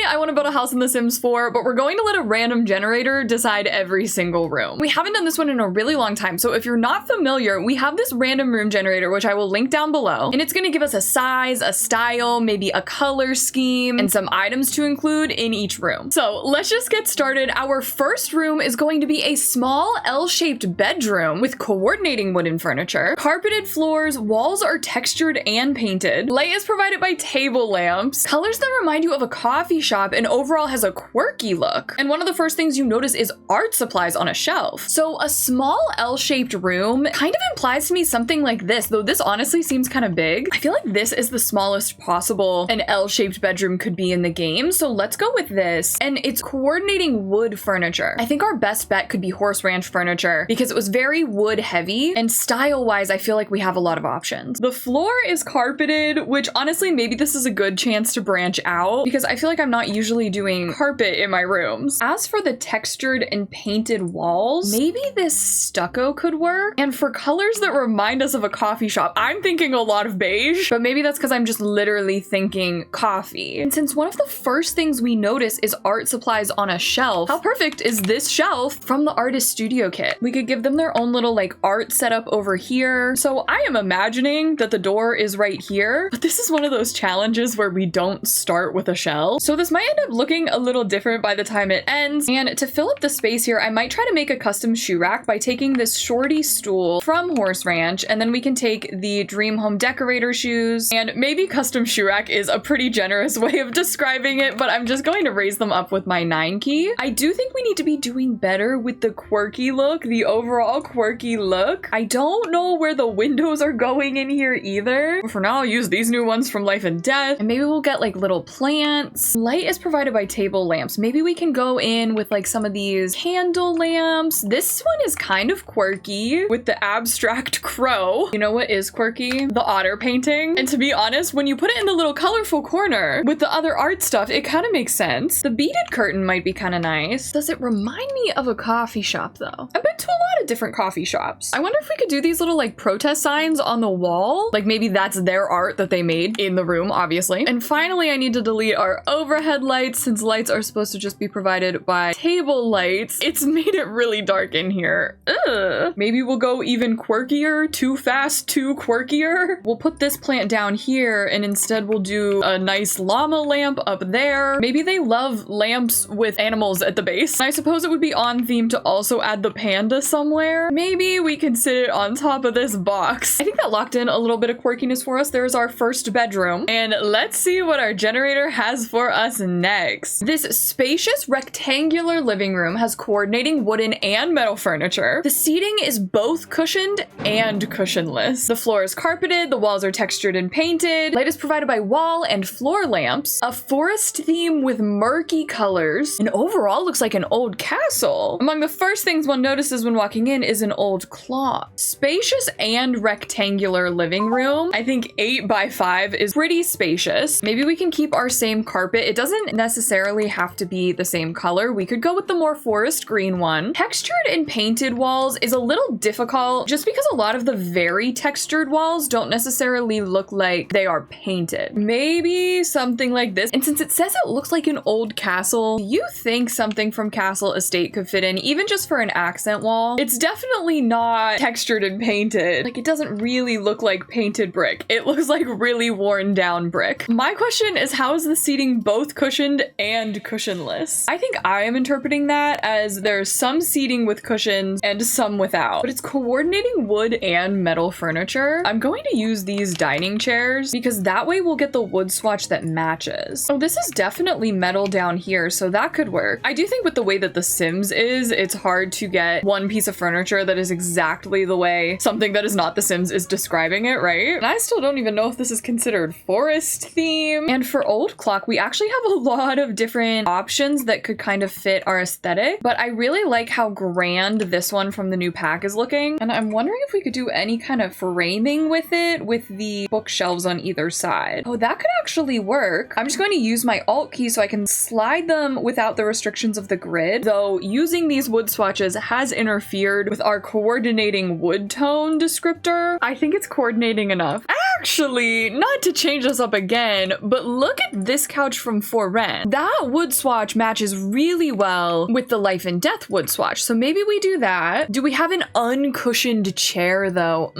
I want to build a house in The Sims 4, but we're going to let a random generator decide every single room. We haven't done this one in a really long time, so if you're not familiar, we have this random room generator, which I will link down below, and it's going to give us a size, a style, maybe a color scheme, and some items to include in each room. So let's just get started. Our first room is going to be a small L-shaped bedroom with coordinating wooden furniture, carpeted floors, walls are textured and painted. Light is provided by table lamps, colors that remind you of a coffee shop, and overall has a quirky look. And one of the first things you notice is art supplies on a shelf. So a small L-shaped room kind of implies to me something like this, though this honestly seems kind of big. I feel like this is the smallest possible an L-shaped bedroom could be in the game, so let's go with this. And it's coordinating wood furniture. I think our best bet could be Horse Ranch furniture because it was very wood heavy, and style-wise, I feel like we have a lot of options. The floor is carpeted, which honestly, maybe this is a good chance to branch out because I feel like I'm not usually doing carpet in my rooms. As for the textured and painted walls, maybe this stucco could work. And for colors that remind us of a coffee shop, I'm thinking a lot of beige, but maybe that's because I'm just literally thinking coffee. And since one of the first things we notice is art supplies on a shelf, how perfect is this shelf from the artist studio kit? We could give them their own little like art setup over here. So I am imagining that the door is right here, but this is one of those challenges where we don't start with a shelf. So this might end up looking a little different by the time it ends. And to fill up the space here, I might try to make a custom shoe rack by taking this shorty stool from Horse Ranch, and then we can take the Dream Home Decorator shoes, and maybe custom shoe rack is a pretty generous way of describing it, but I'm just going to raise them up with my 9 key. I do think we need to be doing better with the quirky look, the overall quirky look. I don't know where the windows are going in here either. For now, I'll use these new ones from Life and Death, and maybe we'll get like little plants. Light is provided by table lamps. Maybe we can go in with like some of these candle lamps. This one is kind of quirky with the abstract crow. You know what is quirky? The otter painting. And to be honest, when you put it in the little colorful corner with the other art stuff, it kind of makes sense. The beaded curtain might be kind of nice. Does it remind me of a coffee shop though? I've been to a lot of different coffee shops. I wonder if we could do these little like protest signs on the wall. Like maybe that's their art that they made in the room, obviously. And finally, I need to delete our overhead lights since lights are supposed to just be provided by table lights. It's made it really dark in here. Ugh. Maybe we'll go even quirkier, too fast, too quirkier. We'll put this plant down here and instead we'll do a nice llama lamp up there. Maybe they love lamps with animals at the base. I suppose it would be on theme to also add the panda somewhere. Maybe we can sit it on top of this box. I think that locked in a little bit of quirkiness for us. There's our first bedroom. And let's see what our generator has for us next. This spacious rectangular living room has coordinating wooden and metal furniture. The seating is both cushioned and cushionless. The floor is carpeted, the walls are textured and painted. Light is provided by wall and floor lamps. A forest theme with murky colors. And overall looks like an old castle. Among the first things one notices when walking in is an old clock. Spacious and rectangular living room. I think 8 by 5 is pretty spacious. Maybe we can keep our same carpet. It doesn't necessarily have to be the same color. We could go with the more forest green one. Textured and painted walls is a little difficult just because a lot of the very textured walls don't necessarily look like they are painted. Maybe something like this. And since it says it looks like an old castle, do you think something from Castle Estate could fit in, even just for an accent wall? It's definitely not textured and painted. Like, it doesn't really look like painted brick. It looks like really worn down brick. My question is, how is the seating both cushioned and cushionless? I think I am interpreting that as there's some seating with cushions and some without, but it's coordinating wood and metal furniture. I'm going to use these dining chairs because that way we'll get the wood swatch that matches. Oh, this is definitely metal down here, so that could work. I do think with the way that The Sims is, it's hard to get one piece of furniture that is exactly the way something that is not The Sims is describing it, right? And I still don't even know if this is considered forest theme. And for old clock, we actually have a lot of different options that could kind of fit our aesthetic, but I really like how grand this one from the new pack is looking. And I'm wondering if we could do any kind of framing with it, with the bookshelves on either side. Oh, that could actually work. I'm just going to use my Alt key so I can slide them without the restrictions of the grid, though using these wood swatches has interfered weird with our coordinating wood tone descriptor. I think it's coordinating enough. Actually, not to change this up again, but look at this couch from For Rent. That wood swatch matches really well with the Life and Death wood swatch, so maybe we do that. Do we have an uncushioned chair though?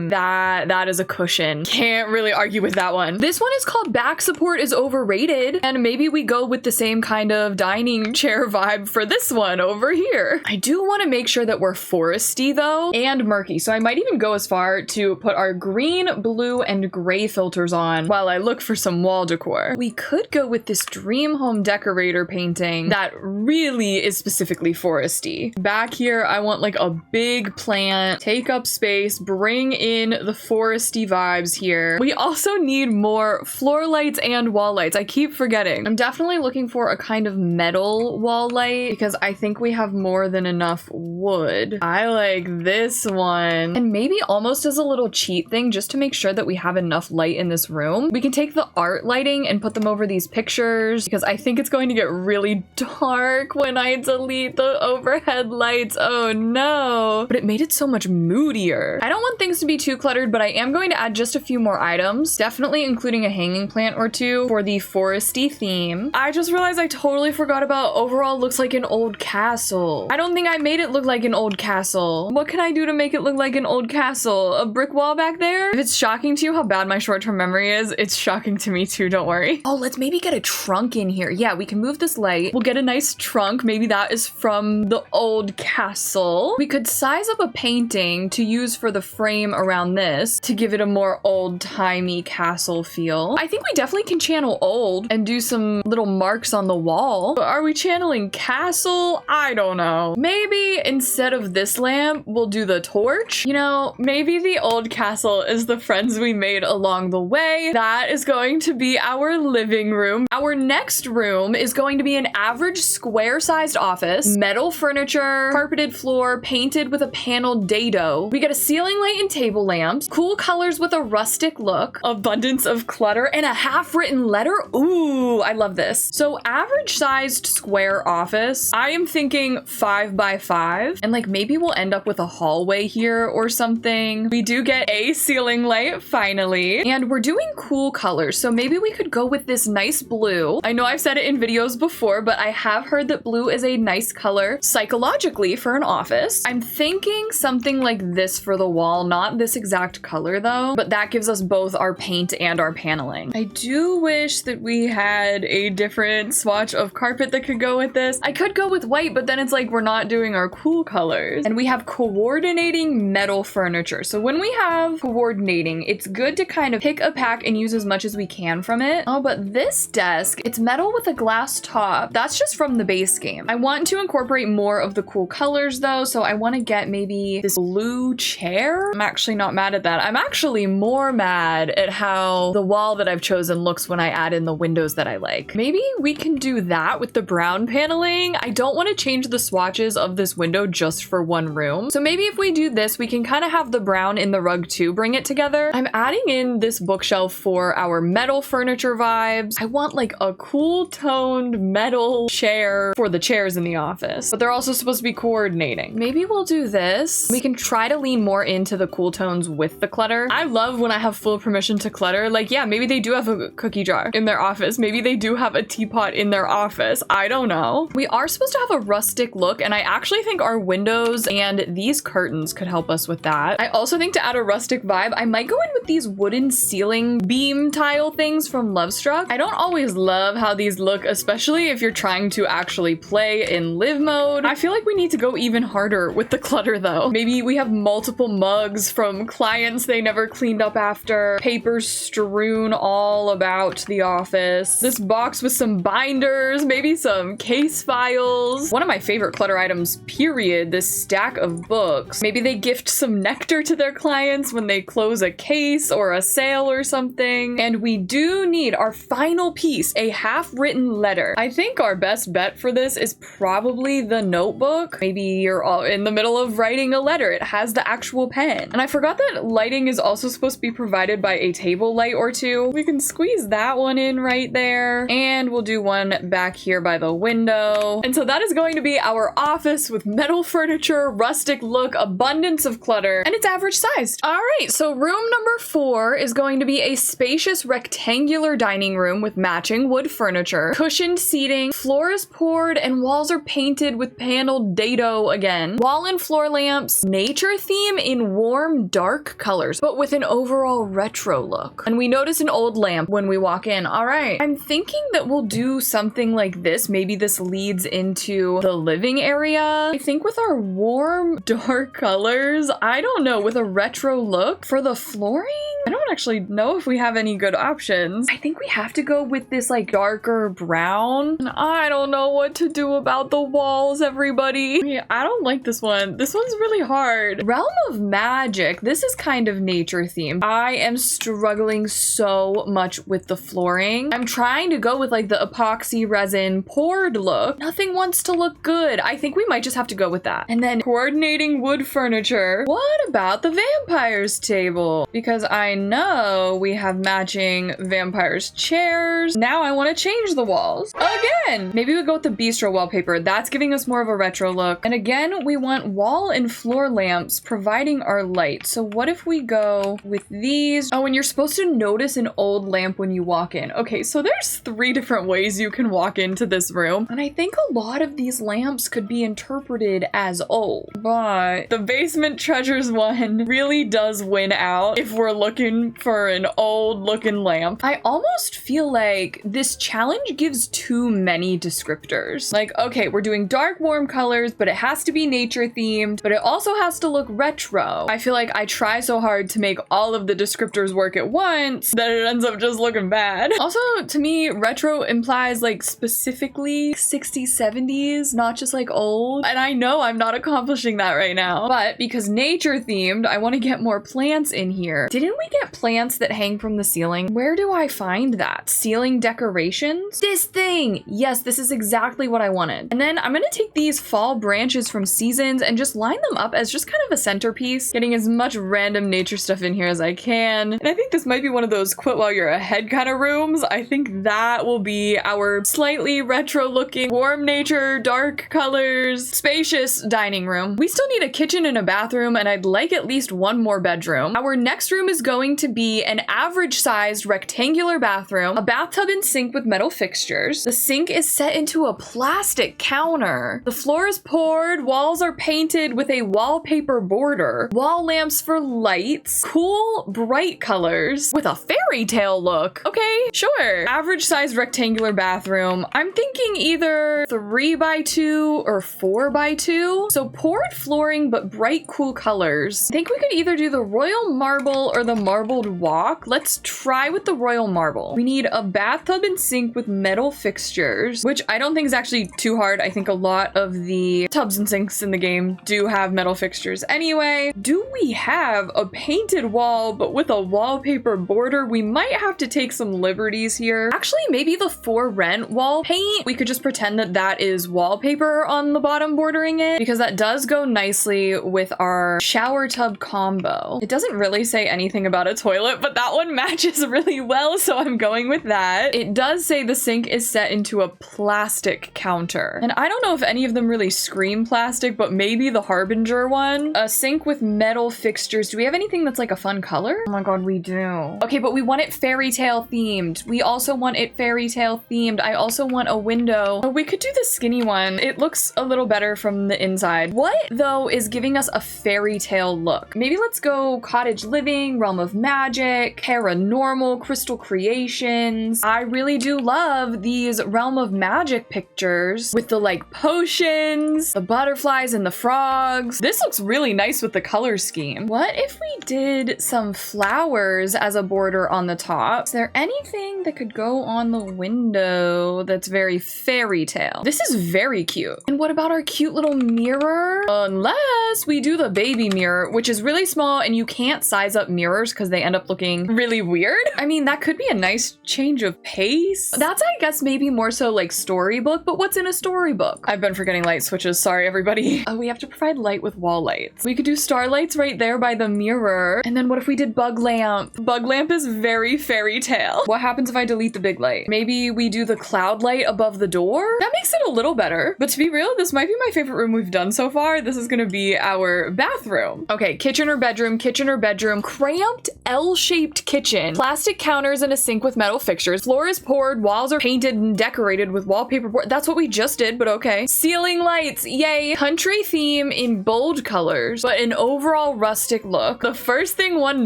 That is a cushion. Can't really argue with that one. This one is called Back Support is Overrated, and maybe we go with the same kind of dining chair vibe for this one over here. I do want to make sure that we're foresty though, and murky, so I might even go as far to put our green, blue, and gray filters on while I look for some wall decor. We could go with this Dream Home Decorator painting that really is specifically foresty. Back here, I want like a big plant, take up space, bring in the foresty vibes here. We also need more floor lights and wall lights. I keep forgetting. I'm definitely looking for a kind of metal wall light because I think we have more than enough wood. I like this one. And maybe almost as a little cheat thing, just to make sure that we have enough light in this room, we can take the art lighting and put them over these pictures because I think it's going to get really dark when I delete the overhead lights. Oh no. But it made it so much moodier. I don't want things to be too cluttered, but I am going to add just a few more items, definitely including a hanging plant or two for the foresty theme. I just realized I totally forgot about overall looks like an old castle. I don't think I made it look like an old castle. What can I do to make it look like an old castle? A brick wall back there? If it's shocking to you how bad my short-term memory is, it's shocking to me too, don't worry. Oh, let's maybe get a trunk in here. Yeah, we can move this light. We'll get a nice trunk. Maybe that is from the old castle. We could size up a painting to use for the frame around this to give it a more old-timey castle feel. I think we definitely can channel old and do some little marks on the wall. But are we channeling castle? I don't know. Maybe instead of this lamp, we'll do the torch. You know, maybe the old castle is the friends we made along the way. That is going to be our living room. Our next room is going to be an average square-sized office, metal furniture, carpeted floor, painted with a paneled dado. We get a ceiling light and table lamps, cool colors with a rustic look, abundance of clutter, and a half-written letter. Ooh, I love this. So average-sized square office. I am thinking 5 by 5, and like maybe we'll end up with a hallway here or something. We do get a ceiling light finally, and we're doing cool colors, so maybe we could go with this nice blue. I know I've said it in videos before, but I have heard that blue is a nice color psychologically for an office. I'm thinking something like this for the wall, not this exact color though, but that gives us both our paint and our paneling. I do wish that we had a different swatch of carpet that could go with this. I could go with white, but then it's like we're not doing our cool colors. And we have coordinating metal furniture. So when we have coordinating, it's good to kind of pick a pack and use as much as we can from it. Oh, but this desk, it's metal with a glass top. That's just from the base game. I want to incorporate more of the cool colors though, so I want to get maybe this blue chair. I'm actually not mad at that. I'm actually more mad at how the wall that I've chosen looks when I add in the windows that I like. Maybe we can do that with the brown paneling. I don't want to change the swatches of this window just for one room. So maybe if we do this, we can kind of have the brown in the rug too, bring it together. I'm adding in this bookshelf for our metal furniture vibes. I want like a cool toned metal chair for the chairs in the office, but they're also supposed to be coordinating. Maybe we'll do this. We can try to lean more into the cool tones with the clutter. I love when I have full permission to clutter. Like, yeah, maybe they do have a cookie jar in their office. Maybe they do have a teapot in their office. I don't know. We are supposed to have a rustic look, and I actually think our windows and these curtains could help us with that. I also think to add a rustic vibe, I might go in with these wooden ceiling beam tile things from Lovestruck. I don't always love how these look, especially if you're trying to actually play in live mode. I feel like we need to go even harder with the clutter though. Maybe we have multiple mugs from clients they never cleaned up after, papers strewn all about the office, this box with some binders, maybe some case files. One of my favorite clutter items, period, this stack of books. Maybe they gift some nectar to their clients when they close a case or a sale or something. And we do need our final piece, a half-written letter. I think our best bet for this is probably the notebook. Maybe you're all in the middle of writing a letter. It has the actual pen. And I forgot that lighting is also supposed to be provided by a table light or two. We can squeeze that one in right there. And we'll do one back here by the window. And so that is going to be our office with with metal furniture, rustic look, abundance of clutter, and it's average sized. All right, so room number 4 is going to be a spacious rectangular dining room with matching wood furniture, cushioned seating, floor is poured, and walls are painted with paneled dado again. Wall and floor lamps, nature theme in warm, dark colors, but with an overall retro look. And we notice an old lamp when we walk in. All right, I'm thinking that we'll do something like this. Maybe this leads into the living area. I think with our warm, dark colors, I don't know, with a retro look for the flooring, I don't actually know if we have any good options. I think we have to go with this like darker brown. And I don't know what to do about the walls, everybody. Yeah, I don't like this one. This one's really hard. Realm of Magic. This is kind of nature themed. I am struggling so much with the flooring. I'm trying to go with like the epoxy resin poured look. Nothing wants to look good. I think we might just have to go with that. And then coordinating wood furniture. What about the vampires table? Because I know we have matching vampires chairs. Now I want to change the walls again. Maybe we go with the bistro wallpaper. That's giving us more of a retro look. And again, we want wall and floor lamps providing our light. So what if we go with these? Oh, and you're supposed to notice an old lamp when you walk in. Okay, so there's 3 different ways you can walk into this room. And I think a lot of these lamps could be interpreted as old, but the basement treasures one really does win out if we're looking for an old looking lamp. I almost feel like this challenge gives too many descriptors. Like, okay, we're doing dark warm colors, but it has to be nature themed, but it also has to look retro. I feel like I try so hard to make all of the descriptors work at once that it ends up just looking bad. Also, to me, retro implies like specifically 60s, 70s, not just like old. And I know I'm not accomplishing that right now, but because nature themed, I want to get more plants in here. Didn't we get plants that hang from the ceiling? Where do I find that? Ceiling decorations? This thing! Yes, this is exactly what I wanted. And then I'm gonna take these fall branches from Seasons and just line them up as just kind of a centerpiece, getting as much random nature stuff in here as I can. And I think this might be one of those quit while you're ahead kind of rooms. I think that will be our slightly retro looking, warm nature, dark colors, spacious dining room. We still need a kitchen and a bathroom, and I'd like at least one more bedroom. Our next room is going to be an average sized rectangular bathroom, a bathtub and sink with metal fixtures. The sink is set into a plastic counter. The floor is poured, walls are painted with a wallpaper border, wall lamps for lights, cool, bright colors with a fairy tale look. Okay, sure. Average sized rectangular bathroom. I'm thinking either 3x2 or 4x2. So poured flooring, but bright, cool colors. I think we could either do the royal marble or the marbled walk. Let's try with the royal marble. We need a bathtub and sink with metal fixtures, which I don't think is actually too hard. I think a lot of the tubs and sinks in the game do have metal fixtures anyway. Do we have a painted wall, but with a wallpaper border? We might have to take some liberties here. Actually, maybe the for rent wall paint, we could just pretend that that is wallpaper on the bottom bordering it, because that does go nicely with our shower tub combo. It doesn't really say anything about a toilet, but that one matches really well, so I'm going with that. It does say the sink is set into a plastic counter, and I don't know if any of them really scream plastic, but maybe the Harbinger one. A sink with metal fixtures. Do we have anything that's like a fun color? Oh my god, we do. Okay, but we want it fairy tale themed. We also want it fairy tale themed. I also want a window. Oh, we could do the skinny one. It looks a little better from the inside. What, though, is giving us a fairy tale look? Maybe let's go cottage living, realm of magic, paranormal, crystal creations. I really do love these realm of magic pictures with the like potions, the butterflies and the frogs. This looks really nice with the color scheme. What if we did some flowers as a border on the top? Is there anything that could go on the window that's very fairy tale? This is very cute. And what about our cute little mirror? Unless we do the baby mirror, which is really small and you can't size up mirrors because they end up looking really weird. I mean, that could be a nice change of pace. That's, I guess, maybe more so like storybook, but what's in a storybook? I've been forgetting light switches. Sorry, everybody. Oh, we have to provide light with wall lights. We could do starlights right there by the mirror. And then what if we did bug lamp? Bug lamp is very fairy tale. What happens if I delete the big light? Maybe we do the cloud light above the door? That makes it a little better. But to be real, this might be my favorite room we've done so far. This is gonna be our bathroom. Okay, kitchen or bedroom, cramped L-shaped kitchen, plastic counters and a sink with metal fixtures. Floor is poured, walls are painted and decorated with wallpaper board. That's what we just did, but okay. Ceiling lights, yay. Country theme in bold colors, but an overall rustic look. The first thing one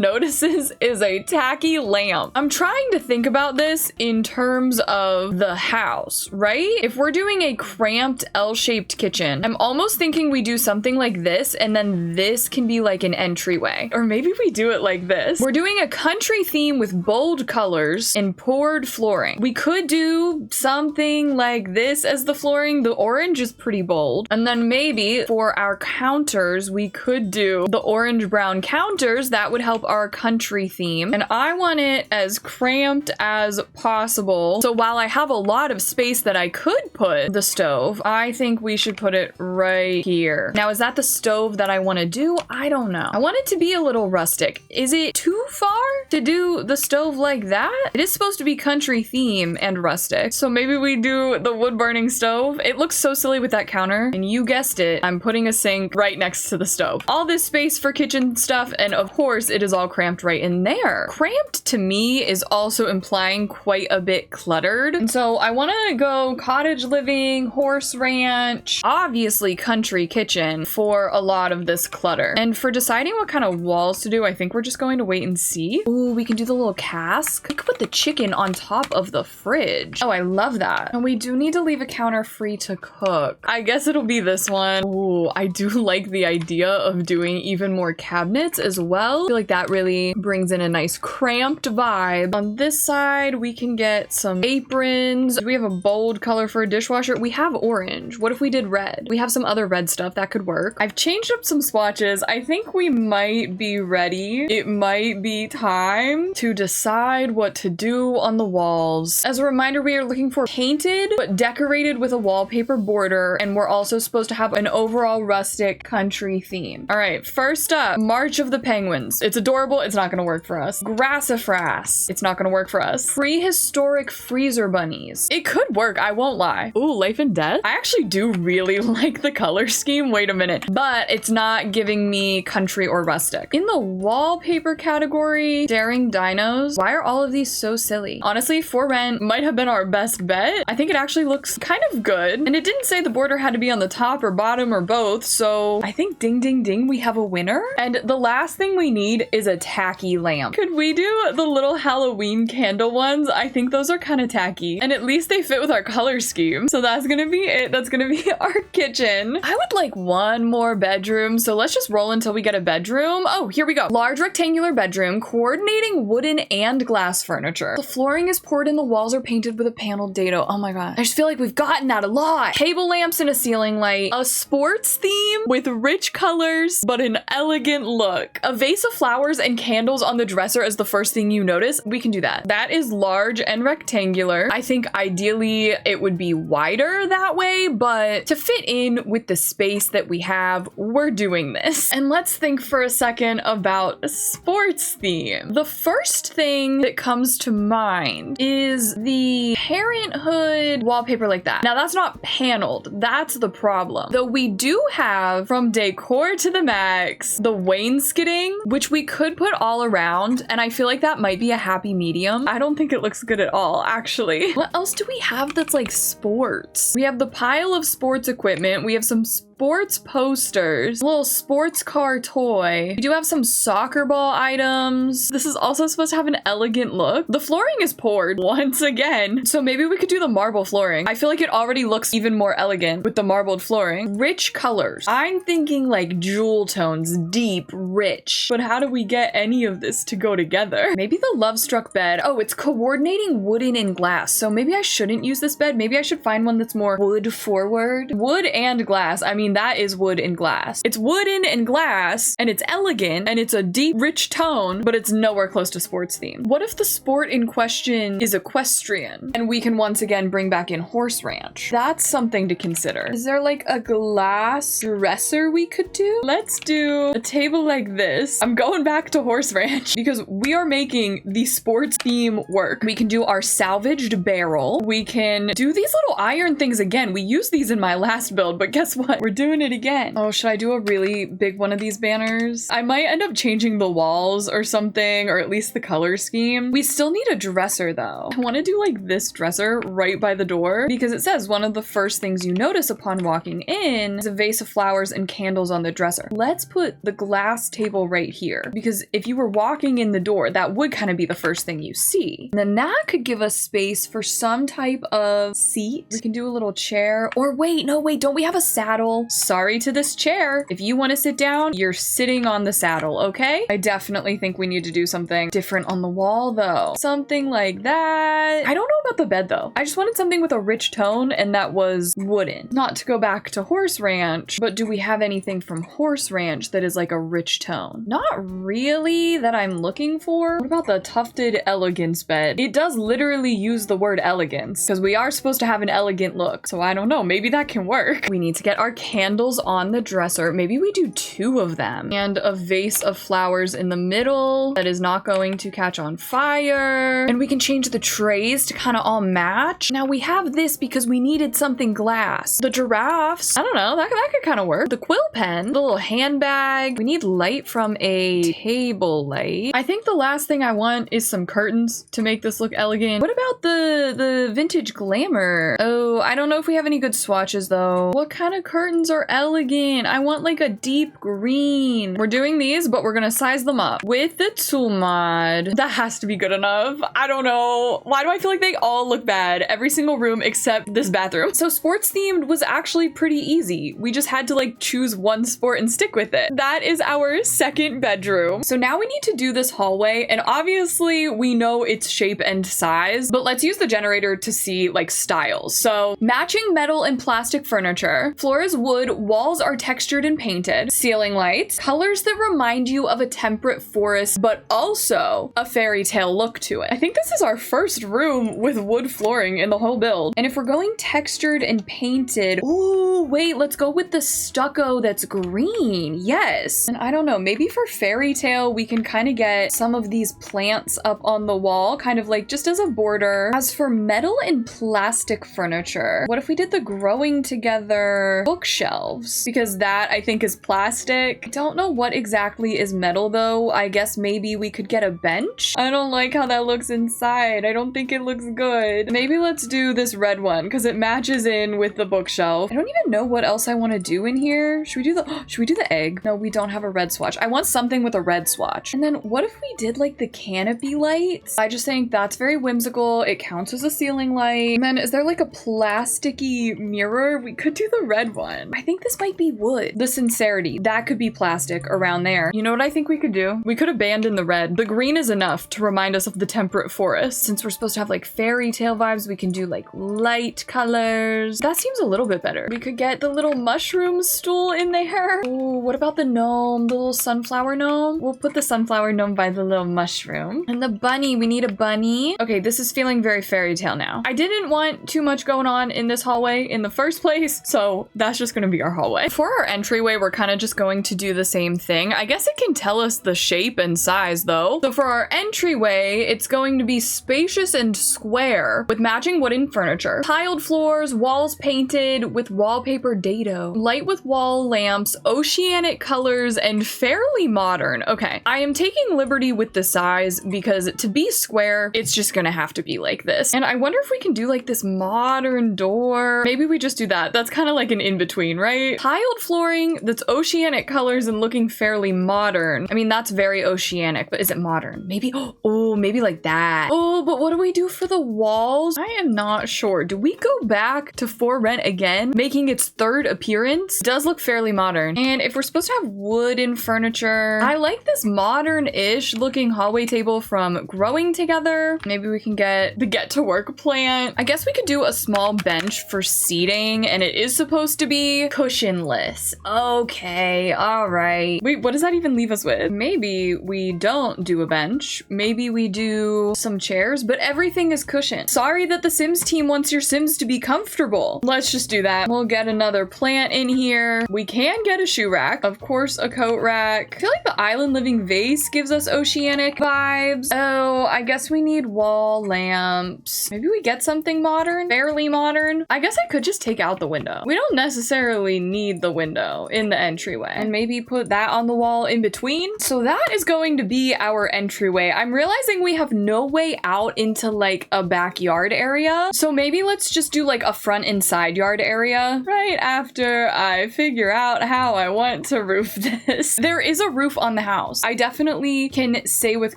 notices is a tacky lamp. I'm trying to think about this in terms of the house, right? If we're doing a cramped L-shaped kitchen, I'm almost thinking we do something like this, and then this can be like an entryway. Or maybe we do it like this. We're doing a country theme with bold colors and poured flooring. We could do something like this as the flooring. The orange is pretty bold. And then maybe for our counters, we could do the orange brown counters. That would help our country theme. And I want it as cramped as possible. So while I have a lot of space that I could put the stove, I think we should put it right here. Now, is that the stove that I want to do? I don't know. I want it to be a little rustic. Is it too far to do the stove like that? It is supposed to be country theme and rustic. So maybe we do the wood burning stove. It looks so silly with that counter. And you guessed it, I'm putting a sink right next to the stove. All this space for kitchen stuff, and of course it is all cramped right in there. Cramped to me is also implying quite a bit cluttered. And so I want to go cottage living, horse ranch, obviously country kitchen for a lot of this clutter. And for deciding what kind of walls to do, I think we're just going to wait and see. Ooh, we can do the little cask. We could put the chicken on top of the fridge. Oh, I love that. And we do need to leave a counter free to cook. I guess it'll be this one. Ooh, I do like the idea of doing even more cabinets as well. I feel like that really brings in a nice cramped vibe. On this side, we can get some aprons. Do we have a bold color for a dishwasher? We have orange. What if we did red? We have some other red stuff that could work. I've changed up some swatches. I think we might be ready. It might be time to decide what to do on the walls. As a reminder, we are looking for painted but decorated with a wallpaper border, and we're also supposed to have an overall rustic country theme. All right, first up, March of the Penguins. It's adorable. It's not gonna work for us. Grassafras. It's not gonna work for us. Prehistoric freezer bunnies. It could work, I won't lie. Ooh, life and death? I actually do really like the color scheme. Wait a minute. But it's not giving me country or rustic. In the wallpaper category, daring dinos. Why are all of these so silly? Honestly, For Rent might have been our best bet. I think it actually looks kind of good. And it didn't say the border had to be on the top or bottom or both. So I think ding, ding, ding, we have a winner. And the last thing we need is a tacky lamp. Could we do the little Halloween candle ones? I think those are kind of tacky. And at least they fit with our color scheme. So that's gonna be it. That's gonna be our kitchen. I would like one more bedroom. So let's just roll until we get a bedroom. Oh, here we go. Large rectangular bedroom, coordinating wooden and glass furniture. The flooring is poured and the walls are painted with a paneled dado. Oh my god. I just feel like we've gotten that a lot. Table lamps and a ceiling light. A sports theme with rich colors, but an elegant look. A vase of flowers and candles on the dresser as the first thing you notice. We can do that. That is large and rectangular. I think ideally it would be wider that way, but to fit in with the space that we have, we're doing this. And let's think for a second about a sports theme. The first thing that comes to mind is the Parenthood wallpaper like that. Now that's not paneled. That's the problem. Though we do have, from decor to the max, the wainscoting, which we could put all around, and I feel like that might be a happy medium. I don't think it looks good at all, actually. What else do we have that's like sports? We have the pile of sports equipment. We have some sports posters, a little sports car toy. We do have some soccer ball items. This is also supposed to have an elegant look. The flooring is poured once again, so maybe we could do the marble flooring. I feel like it already looks even more elegant with the marbled flooring. Rich colors. I'm thinking like jewel tones, deep, rich. But how do we get any of this to go together? Maybe the Love Struck bed. Oh, it's coordinating wooden and glass. So maybe I shouldn't use this bed. Maybe I should find one that's more wood forward. Wood and glass. I mean, that is wood and glass. It's wooden and glass, and it's elegant, and it's a deep, rich tone, but it's nowhere close to sports theme. What if the sport in question is equestrian, and we can once again bring back in horse ranch? That's something to consider. Is there like a glass dresser we could do? Let's do a table like this. I'm going back to horse ranch because we are making the sports theme work. We can do our salvaged barrel. We can do these little iron things again. We used these in my last build, but guess what? We're doing it again. Oh, should I do a really big one of these banners? I might end up changing the walls or something, or at least the color scheme. We still need a dresser though. I want to do like this dresser right by the door because it says one of the first things you notice upon walking in is a vase of flowers and candles on the dresser. Let's put the glass table right here because if you were walking in the door, that would kind of be the first thing you see. And then that could give us space for some type of seat. We can do a little chair, or wait, no, wait, don't we have a saddle? Sorry to this chair. If you want to sit down, you're sitting on the saddle, okay? I definitely think we need to do something different on the wall though. Something like that. I don't know about the bed though. I just wanted something with a rich tone and that was wooden. Not to go back to Horse Ranch, but do we have anything from Horse Ranch that is like a rich tone? Not really that I'm looking for. What about the tufted elegance bed? It does literally use the word elegance because we are supposed to have an elegant look. So I don't know, maybe that can work. We need to get our candles on the dresser. Maybe we do 2 of them and a vase of flowers in the middle that is not going to catch on fire. And we can change the trays to kind of all match. Now we have this because we needed something glass. The giraffes, I don't know, that could kind of work. The quill pen, the little handbag. We need light from a table light. I think the last thing I want is some curtains to make this look elegant. What about the vintage glamour? Oh, I don't know if we have any good swatches though. What kind of curtains are elegant? I want like a deep green. We're doing these, but we're gonna size them up with the tool mod. That has to be good enough. I don't know. Why do I feel like they all look bad? Every single room except this bathroom. So sports themed was actually pretty easy. We just had to like choose one sport and stick with it. That is our second bedroom. So now we need to do this hallway, and obviously we know its shape and size, but let's use the generator to see like styles. So matching metal and plastic furniture, floor is wood, walls are textured and painted, ceiling lights, colors that remind you of a temperate forest, but also a fairy tale look to it. I think this is our first room with wood flooring in the whole build. And if we're going textured and painted, ooh, wait, let's go with the stucco that's green. Yes. And I don't know, maybe for fairy tale, we can kind of get some of these plants up on the wall, kind of like just as a border. As for metal and plastic furniture, what if we did the growing together bookshelves? Because that I think is plastic. I don't know what exactly is metal though. I guess maybe we could get a bench. I don't like how that looks inside. I don't think it looks good. Maybe let's do this red one because it matches in with the bookshelf. I don't even know what else I want to do in here. Should we do the egg? No, we don't have a red swatch. I want something with a red swatch. And then what if we did like the canopy lights? I just think that's very whimsical. It counts as a ceiling light. And then is there like a plasticky mirror? We could do the red one. I think this might be wood. The sincerity, that could be plastic around there. You know what I think we could do? We could abandon the red. The green is enough to remind us of the temperate forest. Since we're supposed to have like fairy tale vibes, we can do like light colors. That seems a little bit better. We could get the little mushroom stool in there. Ooh, what about the gnome? The little sunflower gnome? We'll put the sunflower gnome by the little mushroom. And the bunny, we need a bunny. Okay, this is feeling very fairy tale now. I didn't want too much going on in this hallway in the first place, so that's just gonna be our hallway. For our entryway, we're kind of just going to do the same thing. I guess it can tell us the shape and size though. So for our entryway, it's going to be spacious and square with matching wooden furniture. Tiled floors, walls painted with wallpaper dado. Light with wall lamps, oceanic colors, and fairly modern. Okay, I am taking liberty with the size because to be square, it's just gonna have to be like this. And I wonder if we can do like this modern door. Maybe we just do that. That's kind of like an in-between, right? Tiled flooring that's oceanic colors and looking fairly modern. I mean, that's very oceanic, but is it modern? Maybe, oh, maybe like that. Oh, but what do we do for the walls? I am not sure. Do we go back to For Rent again, making its third appearance? It does look fairly modern. And if we're supposed to have wooden furniture, I like this modern-ish looking hallway table from Growing Together. Maybe we can get the Get to Work plant. I guess we could do a small bench for seating, and it is supposed to be cushionless. Okay, all right. Wait, what does that even leave us with? Maybe we don't do a bench. Maybe we do some chairs, but everything is cushioned. Sorry that the Sims team wants your Sims to be comfortable. Let's just do that. We'll get another plant in here. We can get a shoe rack. Of course, a coat rack. I feel like the Island Living vase gives us oceanic vibes. Oh, I guess we need wall lamps. Maybe we get something modern, fairly modern. I guess I could just take out the window. We don't necessarily necessarily need the window in the entryway. And maybe put that on the wall in between. So that is going to be our entryway. I'm realizing we have no way out into like a backyard area. So maybe let's just do like a front and side yard area right after I figure out how I want to roof this. There is a roof on the house. I definitely can say with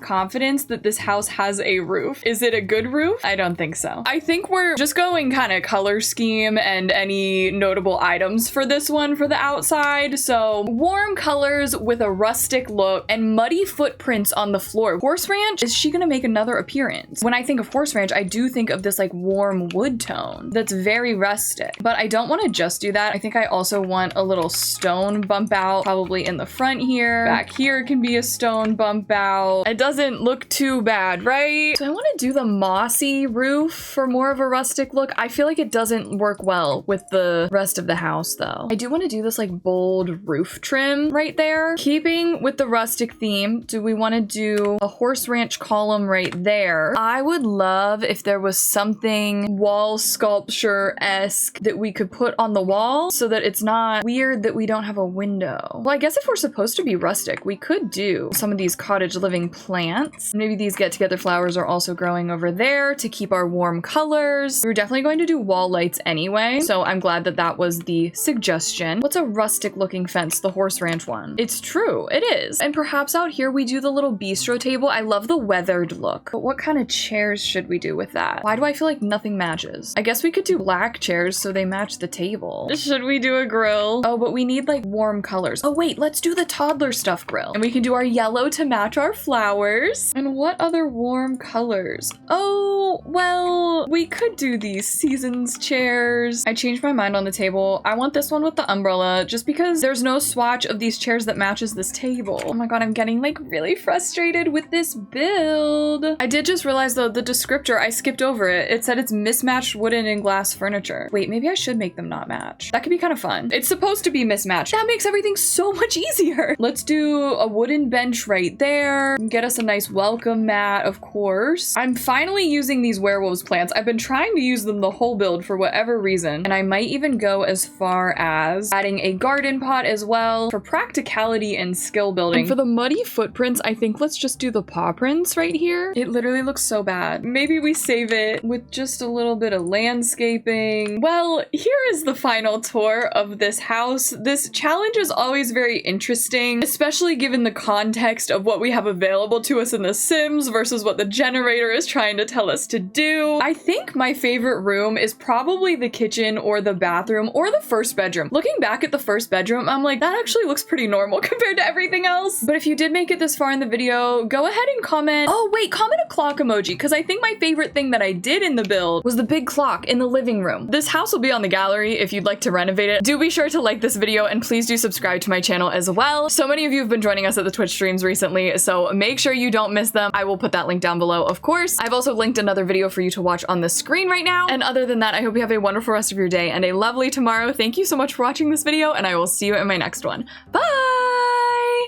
confidence that this house has a roof. Is it a good roof? I don't think so. I think we're just going kind of color scheme and any notable items for this one for the outside. So warm colors with a rustic look and muddy footprints on the floor. Horse Ranch, is she gonna make another appearance? When I think of Horse Ranch, I do think of this like warm wood tone that's very rustic, but I don't want to just do that. I think I also want a little stone bump out, probably in the front here. Back here can be a stone bump out. It doesn't look too bad, right? So I want to do the mossy roof for more of a rustic look. I feel like it doesn't work well with the rest of the house though. I do want to do this like bold roof trim right there. Keeping with the rustic theme, do we want to do a Horse Ranch column right there? I would love if there was something wall sculpture-esque that we could put on the wall so that it's not weird that we don't have a window. Well, I guess if we're supposed to be rustic, we could do some of these cottage living plants. Maybe these get-together flowers are also growing over there to keep our warm colors. We were definitely going to do wall lights anyway, so I'm glad that that was the suggestion. What's a rustic looking fence? The Horse Ranch one. It's true, it is. And perhaps out here we do the little bistro table. I love the weathered look, but what kind of chairs should we do with that? Why do I feel like nothing matches? I guess we could do black chairs so they match the table. Should we do a grill? Oh, but we need like warm colors. Oh wait, let's do the toddler stuff grill. And we can do our yellow to match our flowers. And what other warm colors? Oh, well, we could do these seasons chairs. I changed my mind on the table. I want this one with the umbrella just because there's no swatch of these chairs that matches this table. Oh my god, I'm getting like really frustrated with this build. I did just realize though, the descriptor, I skipped over it. It said it's mismatched wooden and glass furniture. Wait, maybe I should make them not match. That could be kind of fun. It's supposed to be mismatched. That makes everything so much easier. Let's do a wooden bench right there. Get us a nice welcome mat, of course. I'm finally using these werewolves plants. I've been trying to use them the whole build for whatever reason, and I might even go as far as adding a garden pot as well for practicality and skill building. And for the muddy footprints, I think let's just do the paw prints right here. It literally looks so bad. Maybe we save it with just a little bit of landscaping. Well, here is the final tour of this house. This challenge is always very interesting, especially given the context of what we have available to us in The Sims versus what the generator is trying to tell us to do. I think my favorite room is probably the kitchen or the bathroom or the first bedroom. Looking back at the first bedroom, I'm like, that actually looks pretty normal compared to everything else. But if you did make it this far in the video, go ahead and comment. Oh wait, comment a clock emoji, because I think my favorite thing that I did in the build was the big clock in the living room. This house will be on the gallery if you'd like to renovate it. Do be sure to like this video and please do subscribe to my channel as well. So many of you have been joining us at the Twitch streams recently, so make sure you don't miss them. I will put that link down below, of course. I've also linked another video for you to watch on the screen right now. And other than that, I hope you have a wonderful rest of your day and a lovely tomorrow. Thank you so much for watching this video, and I will see you in my next one. Bye!